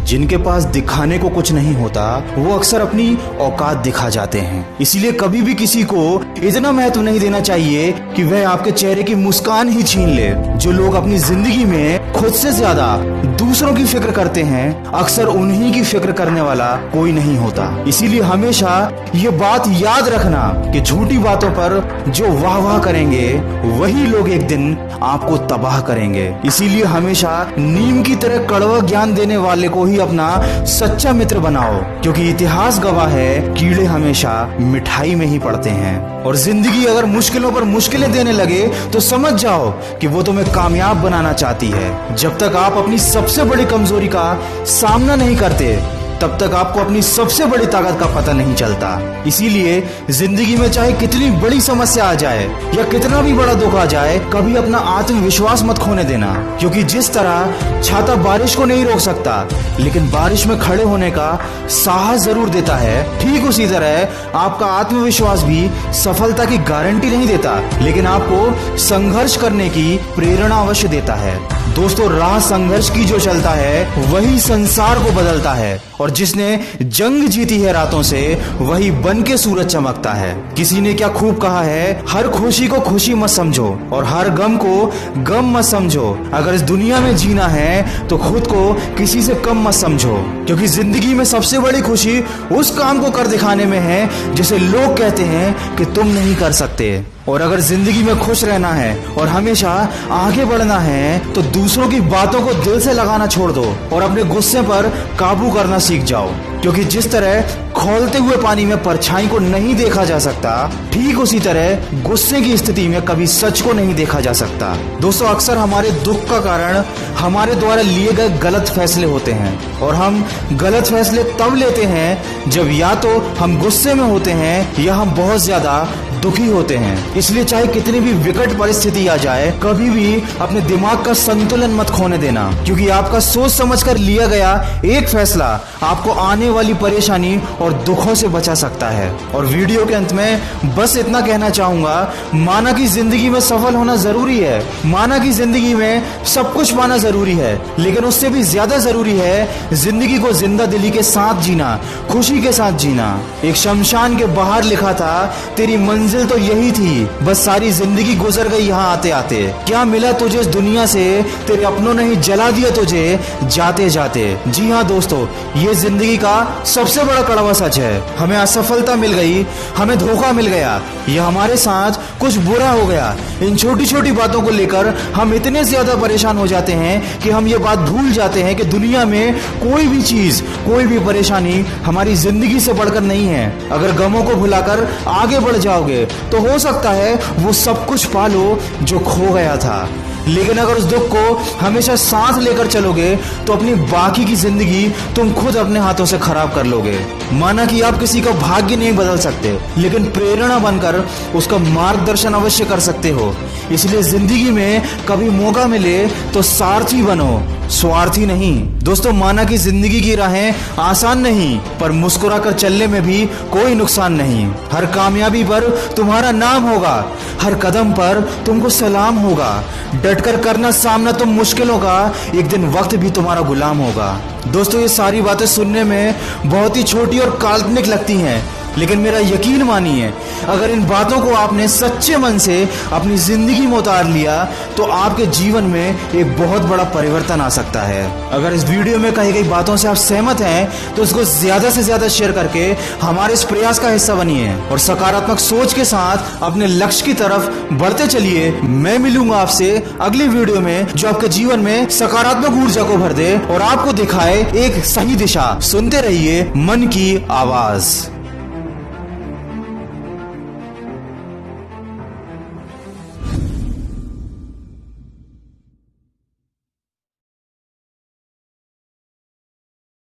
जिनके पास दिखाने को कुछ नहीं होता वो अक्सर अपनी औकात दिखा जाते हैं। इसीलिए कभी भी किसी को इतना महत्व नहीं देना चाहिए कि वह आपके चेहरे की मुस्कान ही छीन ले। जो लोग अपनी जिंदगी में खुद से ज्यादा दूसरों की फिक्र करते हैं, अक्सर उन्हीं की फिक्र करने वाला कोई नहीं होता। इसीलिए हमेशा ये बात याद रखना कि झूठी बातों पर जो वाह वाह करेंगे वही लोग एक दिन आपको तबाह करेंगे। इसीलिए हमेशा नीम की तरह कड़वा ज्ञान देने वाले को ही अपना सच्चा मित्र बनाओ, क्योंकि इतिहास गवाह है कीड़े हमेशा मिठाई में ही पड़ते हैं। और जिंदगी अगर मुश्किलों पर मुश्किलें देने लगे तो समझ जाओ कि वो तुम्हें कामयाब बनाना चाहती है। जब तक आप अपनी सबसे बड़ी कमजोरी का सामना नहीं करते तब तक आपको अपनी सबसे बड़ी ताकत का पता नहीं चलता। इसीलिए जिंदगी में चाहे कितनी बड़ी समस्या आ जाए या कितना भी बड़ा दुख आ जाए, कभी अपना आत्मविश्वास मत खोने देना, क्योंकि जिस तरह छाता बारिश को नहीं रोक सकता लेकिन बारिश में खड़े होने का साहस जरूर देता है, ठीक उसी तरह आपका आत्मविश्वास भी सफलता की गारंटी नहीं देता लेकिन आपको संघर्ष करने की प्रेरणा अवश्य देता है। दोस्तों, राह संघर्ष की जो चलता है वही संसार को बदलता है, और जिसने जंग जीती है रातों से वही बन के सूरज चमकता है। किसी ने क्या खूब कहा है, हर खुशी को खुशी मत समझो और हर गम को गम मत समझो। अगर इस दुनिया में जीना है तो खुद को किसी से कम मत समझो, क्योंकि जिंदगी में सबसे बड़ी खुशी उस काम को कर दिखाने में है जिसे लोग कहते हैं कि तुम नहीं कर सकते। और अगर जिंदगी में खुश रहना है और हमेशा आगे बढ़ना है तो दूसरों की बातों को दिल से लगाना छोड़ दो और अपने गुस्से पर काबू करना सीख जाओ, क्योंकि जिस तरह खौलते हुए पानी में परछाई को नहीं देखा जा सकता, ठीक उसी तरह गुस्से की स्थिति में कभी सच को नहीं देखा जा सकता। दोस्तों, अक्सर हमारे दुख का कारण हमारे द्वारा लिए गए गलत फैसले होते हैं, और हम गलत फैसले तब लेते हैं जब या तो हम गुस्से में होते हैं या हम बहुत ज्यादा दुखी होते हैं। इसलिए चाहे कितनी भी विकट परिस्थिति आ जाए, कभी भी अपने दिमाग का संतुलन मत खोने देना, क्योंकि आपका सोच समझकर लिया गया एक फैसला आपको आने वाली परेशानी और दुखों से बचा सकता है। और वीडियो के अंत में बस इतना कहना चाहूंगा, माना कि जिंदगी में सफल होना जरूरी है, माना कि जिंदगी में सब कुछ पाना जरूरी है, लेकिन उससे भी ज्यादा जरूरी है जिंदगी को जिंदा दिली के साथ जीना, खुशी के साथ जीना। एक शमशान के बाहर लिखा था, तेरी मंजिल तो यही थी, बस सारी जिंदगी गुजर गई यहाँ आते आते। क्या मिला तुझे इस दुनिया से, तेरे अपनों ने ही जला दिया तुझे जाते जाते। जी हाँ दोस्तों, ये जिंदगी का सबसे बड़ा कड़वा सच है। हमें असफलता मिल गई, हमें धोखा मिल गया, या हमारे साथ कुछ बुरा हो गया। इन छोटी छोटी बातों को लेकर हम इतने ज्यादा परेशान हो जाते हैं कि हम ये बात भूल जाते हैं कि दुनिया में कोई भी चीज, कोई भी परेशानी हमारी जिंदगी से बढ़कर नहीं है। अगर गमों को भुलाकर आगे बढ़ जाओगे तो हो सकता है वो सब कुछ पालो जो खो गया था, लेकिन अगर उस दुख को हमेशा साथ लेकर चलोगे तो अपनी बाकी की जिंदगी तुम खुद अपने हाथों से खराब कर लोगे। माना कि आप किसी का भाग्य नहीं बदल सकते, लेकिन प्रेरणा बनकर उसका मार्गदर्शन अवश्य कर सकते हो। इसलिए जिंदगी में कभी मौका मिले तो सारथी बनो, स्वार्थी नहीं। दोस्तों, माना कि जिंदगी की राहें आसान नहीं, पर मुस्कुराकर चलने में भी कोई नुकसान नहीं। हर कामयाबी पर तुम्हारा नाम होगा, हर कदम पर तुमको सलाम होगा। डटकर करना सामना तुम मुश्किलों का, एक दिन वक्त भी तुम्हारा गुलाम होगा। दोस्तों, ये सारी बातें सुनने में बहुत ही छोटी और काल्पनिक लगती हैं, लेकिन मेरा यकीन मानिए, अगर इन बातों को आपने सच्चे मन से अपनी जिंदगी में उतार लिया तो आपके जीवन में एक बहुत बड़ा परिवर्तन आ सकता है। अगर इस वीडियो में कही गई बातों से आप सहमत हैं तो इसको ज्यादा से ज्यादा शेयर करके हमारे इस प्रयास का हिस्सा बनिए और सकारात्मक सोच के साथ अपने लक्ष्य की तरफ बढ़ते चलिए। मैं मिलूंगा आपसे अगली वीडियो में जो आपके जीवन में सकारात्मक ऊर्जा को भर दे और आपको दिखाए एक सही दिशा। सुनते रहिए मन की आवाज।